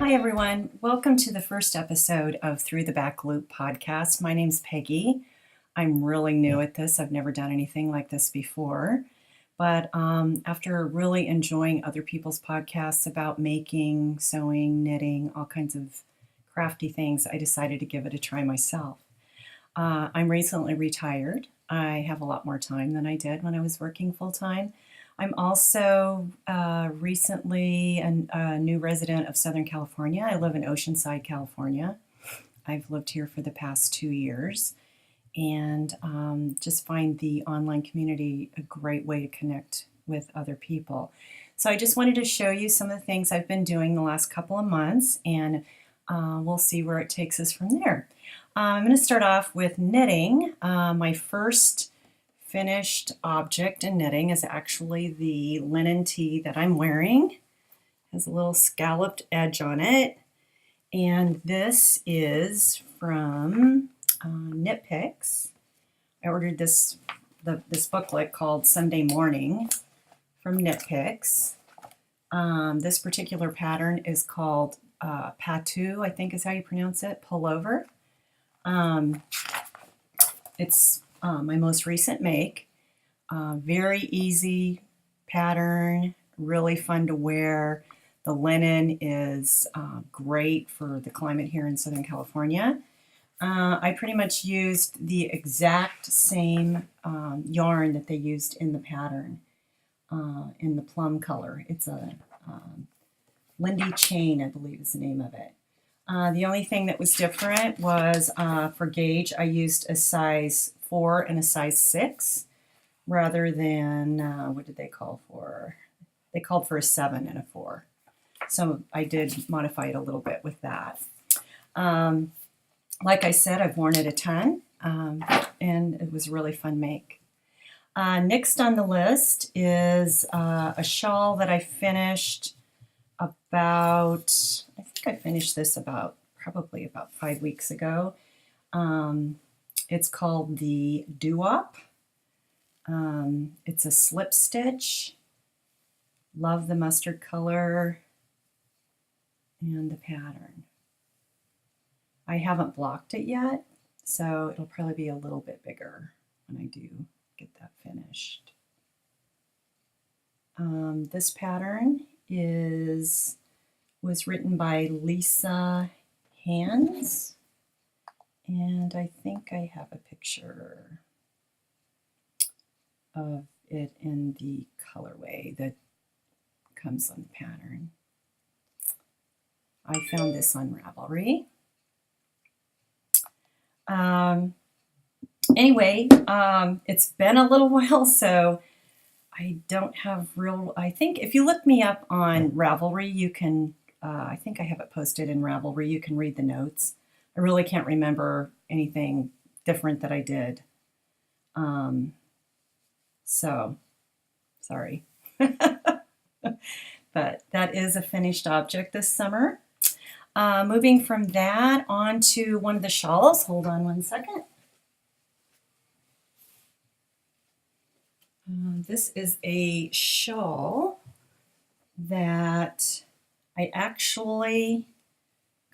Hi, everyone. Welcome to the first episode of Through the Back Loop podcast. My name's Peggy. I'm really new at this. I've never done anything like this before. But after really enjoying other people's podcasts about making, sewing, knitting, all kinds of crafty things, I decided to give it a try myself. I'm recently retired. I have a lot more time than I did when I was working full time. I'm also recently a new resident of Southern California. I live in Oceanside, California. I've lived here for the past 2 years and just find the online community a great way to connect with other people. So I just wanted to show you some of the things I've been doing the last couple of months, and we'll see where it takes us from there. I'm going to start off with knitting. My first finished object in knitting is actually the linen tee that I'm wearing. It has a little scalloped edge on it. And this is from Knit Picks. I ordered this booklet called Sunday Morning from Knit Picks. This particular pattern is called Patu, I think is how you pronounce it, pullover. It's my most recent make. Very easy pattern, really fun to wear. The linen is great for the climate here in Southern California. I pretty much used the exact same yarn that they used in the pattern in the plum color. It's a Lindy Chain, I believe is the name of it. The only thing that was different was for gauge, I used a size 4 and a size 6 rather than, what did they call for? They called for a 7 and a 4. So I did modify it a little bit with that. Like I said, I've worn it a ton, and it was a really fun make. Next on the list is a shawl that I finished about, I think I finished this probably about 5 weeks ago. It's called the Doo-Wop. It's a slip stitch. Love the mustard color and the pattern. I haven't blocked it yet, so it'll probably be a little bit bigger when I do get that finished. This pattern was written by Lisa Hands, and I think I have a picture of it in the colorway that comes on the pattern. I found this on Ravelry. Anyway, it's been a little while, so I don't have I think if you look me up on Ravelry, you can, I think I have it posted in Ravelry, you can read the notes. I really can't remember anything different that I did. So, sorry. But that is a finished object this summer. Moving from that on to one of the shawls. Hold on one second. This is a shawl that I actually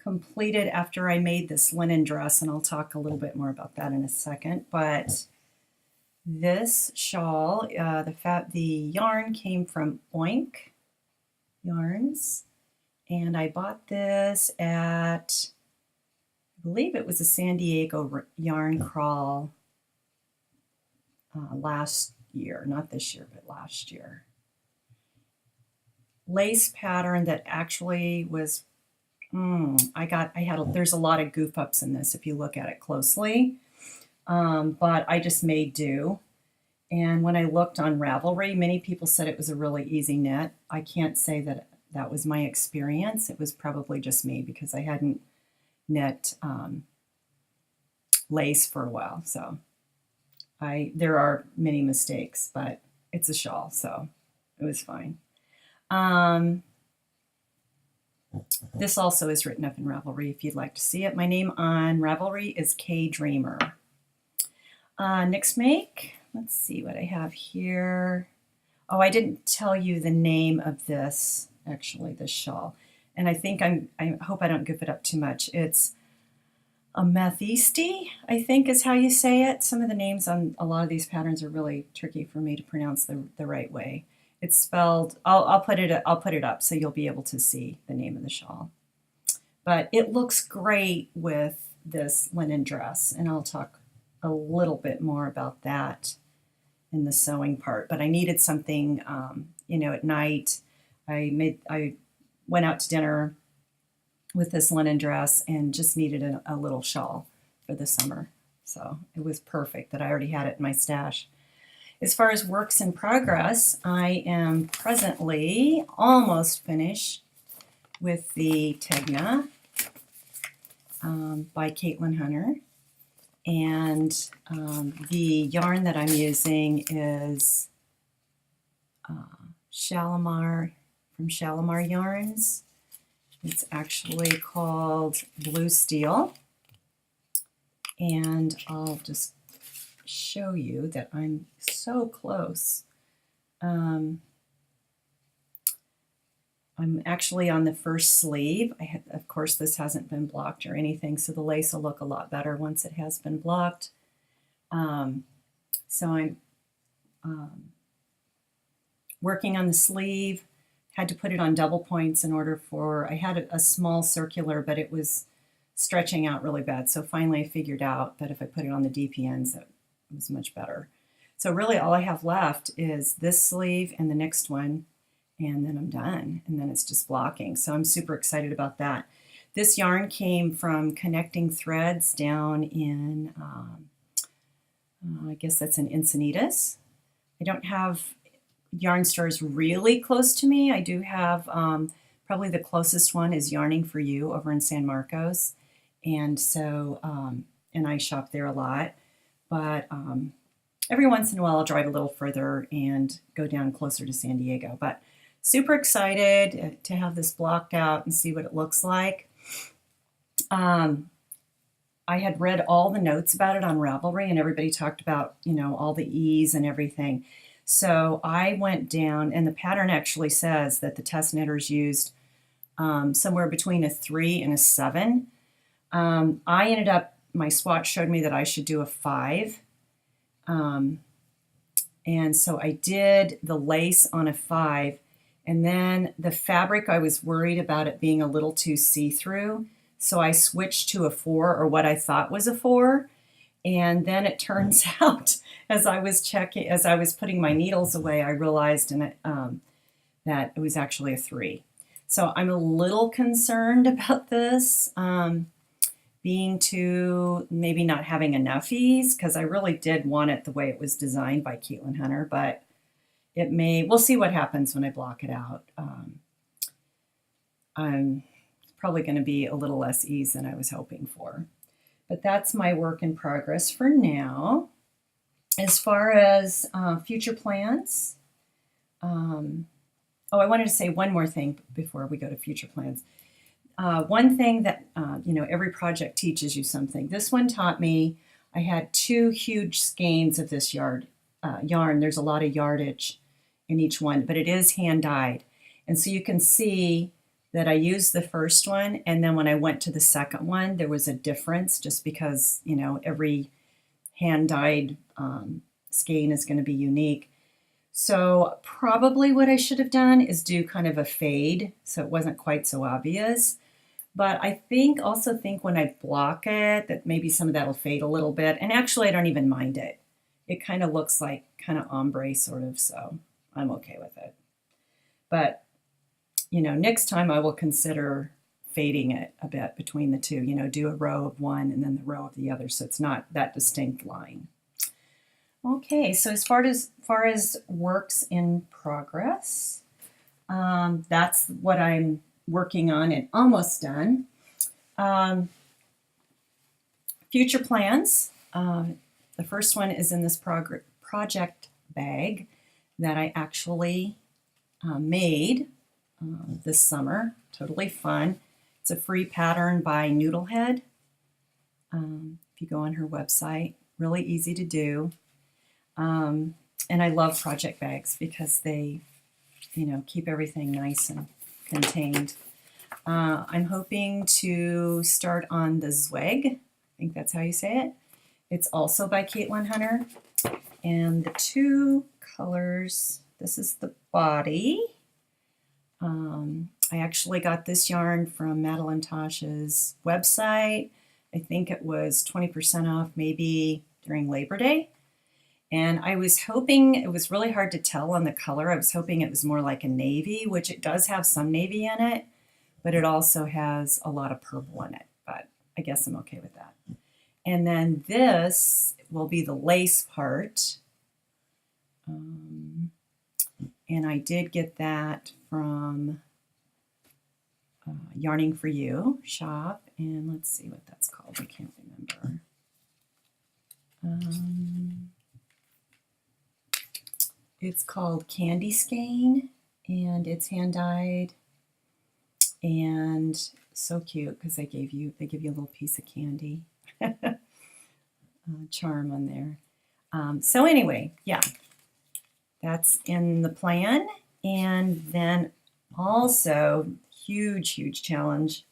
completed after I made this linen dress, and I'll talk a little bit more about that in a second. But this shawl, the yarn came from Oink Yarns, and I bought this at, I believe it was a San Diego yarn crawl last year, not this year, but last year. Lace pattern that actually was, there's a lot of goof ups in this if you look at it closely. But I just made do. And when I looked on Ravelry, many people said it was a really easy knit. I can't say that that was my experience. It was probably just me because I hadn't knit lace for a while. So there are many mistakes, but it's a shawl, so it was fine. This also is written up in Ravelry if you'd like to see it. My name on Ravelry is K Dreamer. Next make, let's see what I have here. Oh, I didn't tell you the name of this, actually, this shawl. and I hope I don't give it up too much. It's amethyst, I think is how you say it. Some of the names on a lot of these patterns are really tricky for me to pronounce the right way. It's spelled, I'll put it up so you'll be able to see the name of the shawl. But it looks great with this linen dress, and I'll talk a little bit more about that in the sewing part. But I needed something, at night. I went out to dinner with this linen dress and just needed a little shawl for the summer. So it was perfect that I already had it in my stash. As far as works in progress, I am presently almost finished with the Tecna by Caitlin Hunter. And the yarn that I'm using is Shalimar from Shalimar Yarns. It's actually called Blue Steel. And I'll just show you that I'm so close. I'm actually on the first sleeve. Of course, this hasn't been blocked or anything, so the lace will look a lot better once it has been blocked. So I'm working on the sleeve. Had to put it on double points in order for, I had a small circular, but it was stretching out really bad. So finally I figured out that if I put it on the DP ends, it was much better. So really all I have left is this sleeve and the next one, and then I'm done. And then it's just blocking. So I'm super excited about that. This yarn came from Connecting Threads down in, I guess that's in Encinitas. I don't have yarn stores really close to me. I do have, probably the closest one is Yarning for You over in San Marcos. And so, and I shop there a lot. But every once in a while I'll drive a little further and go down closer to San Diego. But super excited to have this blocked out and see what it looks like. I had read all the notes about it on Ravelry, and everybody talked about, all the ease and everything. So I went down, and the pattern actually says that the test knitters used somewhere between a 3 and a 7. I ended up, my swatch showed me that I should do a 5. And so I did the lace on a 5. And then the fabric, I was worried about it being a little too see-through. So I switched to a 4, or what I thought was a 4. And then it turns out, as I was putting my needles away, I realized that it was actually a 3. So I'm a little concerned about this being too, maybe not having enough ease, because I really did want it the way it was designed by Caitlin Hunter, but we'll see what happens when I block it out. I'm probably going to be a little less ease than I was hoping for. But that's my work in progress for now. As far as future plans, I wanted to say one more thing before we go to future plans. One thing that, every project teaches you something. This one taught me, I had 2 huge skeins of this yarn. There's a lot of yardage in each one, but it is hand dyed. And so you can see that I used the first one, and then when I went to the second one, there was a difference just because, every hand dyed skein is going to be unique. So probably what I should have done is do kind of a fade so it wasn't quite so obvious. But I also think when I block it that maybe some of that will fade a little bit. And actually, I don't even mind it. It kind of looks like kind of ombre sort of, so I'm okay with it. But, next time I will consider fading it a bit between the two, do a row of one and then the row of the other so it's not that distinct line. Okay, so as far as works in progress, that's what I'm working on and almost done. Future plans. The first one is in this project bag that I actually made this summer. Totally fun. It's a free pattern by Noodlehead. If you go on her website, really easy to do. And I love project bags because they, keep everything nice and contained. I'm hoping to start on the Zweig. I think that's how you say it. It's also by Caitlin Hunter. And the two colors, this is the body. I actually got this yarn from Madeline Tosh's website. I think it was 20% off maybe during Labor Day. And I was hoping, it was really hard to tell on the color. I was hoping it was more like a navy, which it does have some navy in it, but it also has a lot of purple in it. But I guess I'm okay with that. And then this will be the lace part. And I did get that from Yarning for You shop. And let's see what that's called. I can't remember. It's called Candy Skein, and it's hand dyed, and so cute because they give you a little piece of candy charm on there. So anyway, yeah, that's in the plan. And then also huge challenge.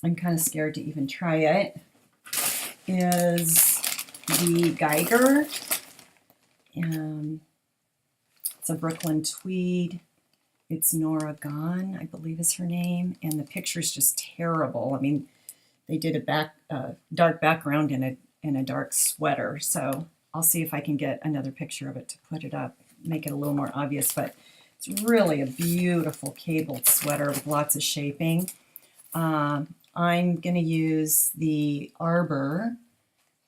I'm kind of scared to even try it. Is the Geiger. It's a Brooklyn tweed. It's Nora Gahn, I believe is her name, and the picture's just terrible. I mean, they did a dark background in a dark sweater, so I'll see if I can get another picture of it to put it up, make it a little more obvious. But it's really a beautiful cabled sweater with lots of shaping. I'm going to use the Arbor,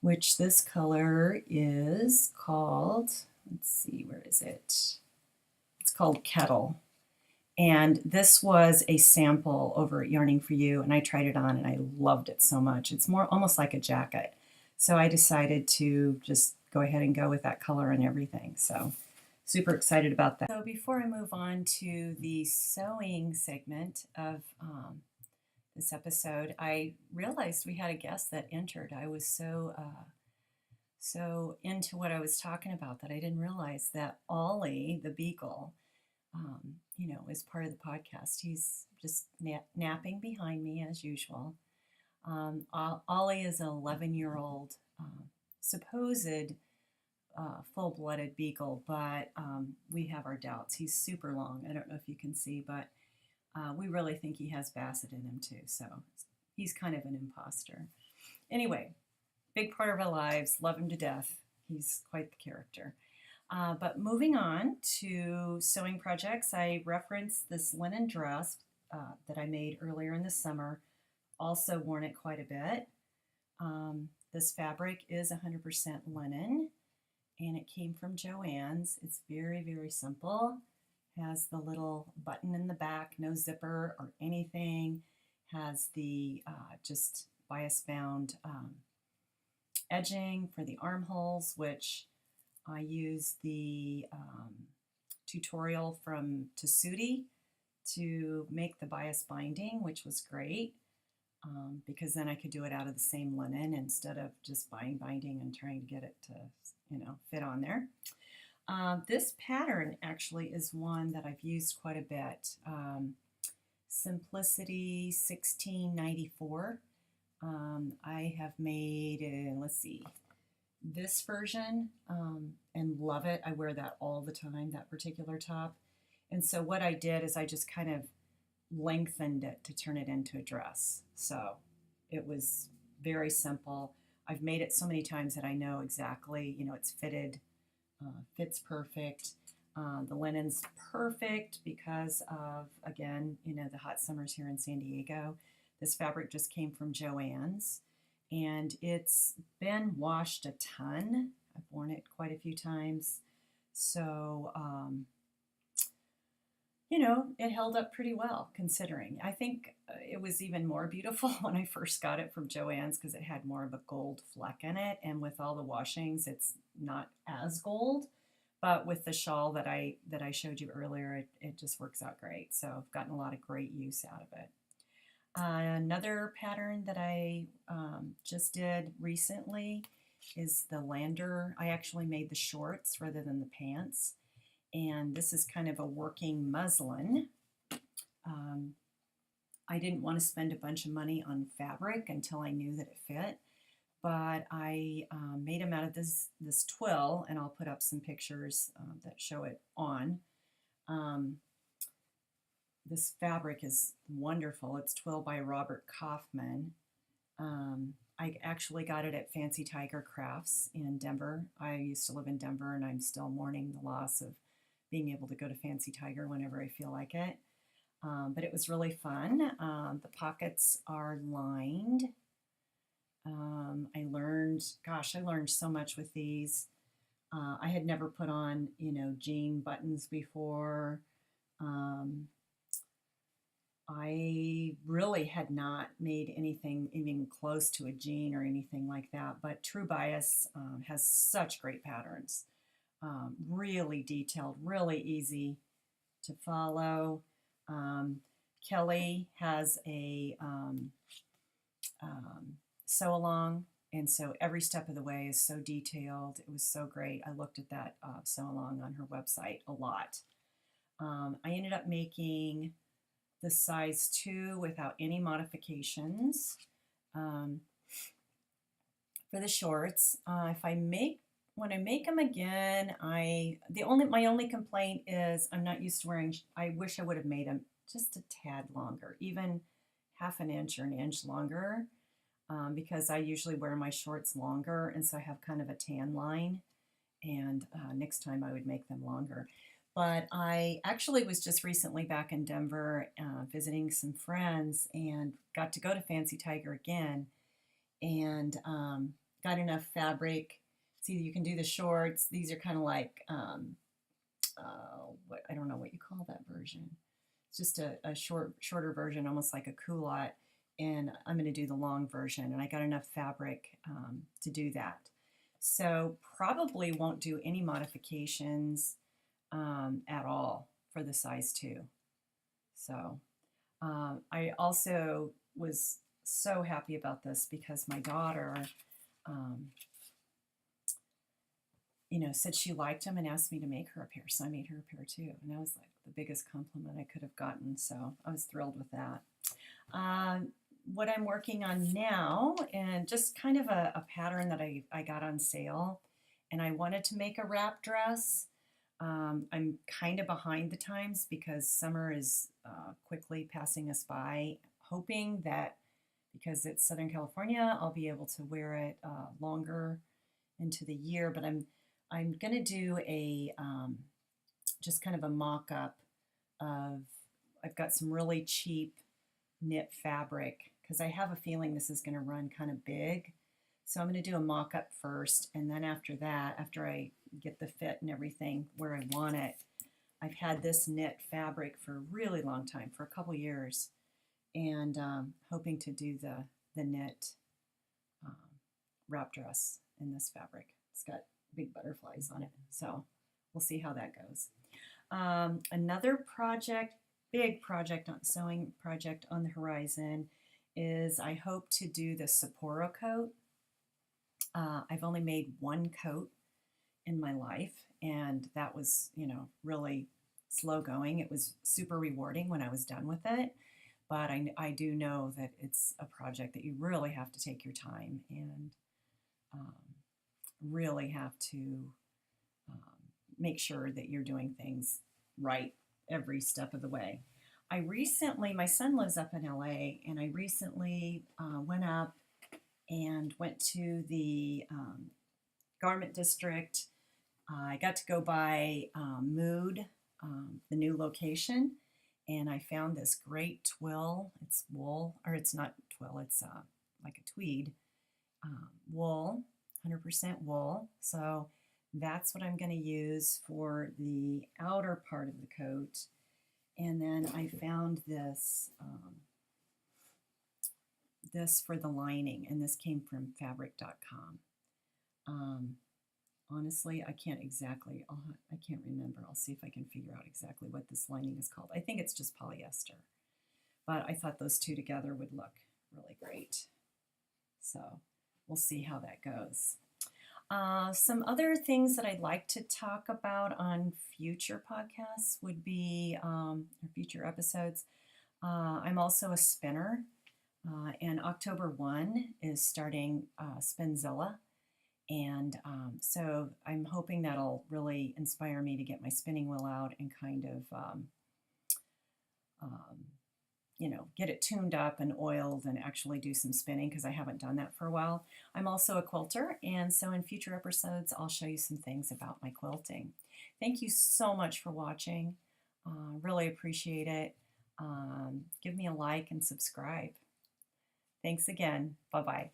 which this color is called, let's see, where is it? It's called Kettle. And this was a sample over at Yarning for You, and I tried it on and I loved it so much. It's more almost like a jacket. So I decided to just go ahead and go with that color and everything. So super excited about that. So before I move on to the sewing segment of this episode, I realized we had a guest that entered. I was so into what I was talking about that I didn't realize that Ollie the Beagle, is part of the podcast. He's just napping behind me as usual. Ollie is an 11-year-old supposed full-blooded beagle, but we have our doubts. He's super long. I don't know if you can see, but we really think he has Basset in him too, so he's kind of an imposter. Anyway, big part of our lives, love him to death. He's quite the character. But moving on to sewing projects, I referenced this linen dress that I made earlier in the summer. Also worn it quite a bit. This fabric is 100% linen, and it came from Joann's. It's very simple. Has the little button in the back, no zipper or anything. Has the just bias bound edging for the armholes, which I used the tutorial from Tessuti to make the bias binding, which was great because then I could do it out of the same linen instead of just binding and trying to get it to fit on there. This pattern actually is one that I've used quite a bit. Simplicity 1694. I have made, let's see, this version and love it. I wear that all the time, that particular top. And so what I did is I just kind of lengthened it to turn it into a dress. So it was very simple. I've made it so many times that I know exactly, it's fitted, fits perfect. The linen's perfect because of, again, the hot summers here in San Diego. This fabric just came from Joann's, and it's been washed a ton. I've worn it quite a few times. So, it held up pretty well considering. I think it was even more beautiful when I first got it from Joann's because it had more of a gold fleck in it. And with all the washings, it's not as gold. But with the shawl that I showed you earlier, it just works out great. So I've gotten a lot of great use out of it. Another pattern that I just did recently is the Lander. I actually made the shorts rather than the pants. And this is kind of a working muslin. I didn't want to spend a bunch of money on fabric until I knew that it fit. But I made them out of this twill, and I'll put up some pictures that show it on. Um, this fabric is wonderful. It's twill by Robert Kaufman. I actually got it at Fancy Tiger Crafts in Denver. I used to live in Denver, and I'm still mourning the loss of being able to go to Fancy Tiger whenever I feel like it. But it was really fun. The pockets are lined. I learned so much with these. I had never put on, jean buttons before. Um, I really had not made anything even close to a jean or anything like that, but True Bias has such great patterns. Really detailed, really easy to follow. Kelly has a sew along, and so every step of the way is so detailed. It was so great. I looked at that sew along on her website a lot. I ended up making the size 2 without any modifications. For the shorts, when I make them again, my only complaint is I'm not used to wearing. I wish I would have made them just a tad longer, even half an inch or an inch longer, because I usually wear my shorts longer, and so I have kind of a tan line. And next time I would make them longer. But I actually was just recently back in Denver visiting some friends and got to go to Fancy Tiger again, and got enough fabric. See, you can do the shorts. These are kind of like, what I don't know what you call that version. It's just a shorter version, almost like a culotte. And I'm going to do the long version. And I got enough fabric to do that. So probably won't do any modifications at all for the size 2. So I also was so happy about this because my daughter, said she liked them and asked me to make her a pair. So I made her a pair too. And that was like the biggest compliment I could have gotten. So I was thrilled with that. What I'm working on now, and just kind of a pattern that I got on sale, and I wanted to make a wrap dress. I'm kind of behind the times because summer is quickly passing us by, hoping that because it's Southern California, I'll be able to wear it longer into the year. But I'm going to do a just kind of a mock-up of, I've got some really cheap knit fabric because I have a feeling this is going to run kind of big. So I'm going to do a mock-up first, and then after that, after I get the fit and everything where I want it, I've had this knit fabric for a really long time, for a couple years, and hoping to do the knit wrap dress in this fabric. It's got big butterflies on it, so we'll see how that goes. Another project, big project, sewing project on the horizon is I hope to do the Sapporo coat. I've only made one coat in my life, and that was, really slow going. It was super rewarding when I was done with it, but I do know that it's a project that you really have to take your time and really have to make sure that you're doing things right every step of the way. My son lives up in LA, and I recently went up and went to the garment district. I got to go by Mood, the new location, and I found this great twill. It's wool, or it's not twill, it's like a tweed wool, 100% wool. So that's what I'm going to use for the outer part of the coat. And then I found this for the lining, and this came from fabric.com. Honestly, I can't remember. I'll see if I can figure out exactly what this lining is called. I think it's just polyester, but I thought those two together would look really great. So we'll see how that goes. Some other things that I'd like to talk about on future podcasts would be, or future episodes. I'm also a spinner, and October 1 is starting Spinzilla. And so I'm hoping that'll really inspire me to get my spinning wheel out and kind of, um, get it tuned up and oiled and actually do some spinning because I haven't done that for a while. I'm also a quilter, and so in future episodes, I'll show you some things about my quilting. Thank you so much for watching. Really appreciate it. Give me a like and subscribe. Thanks again. Bye-bye.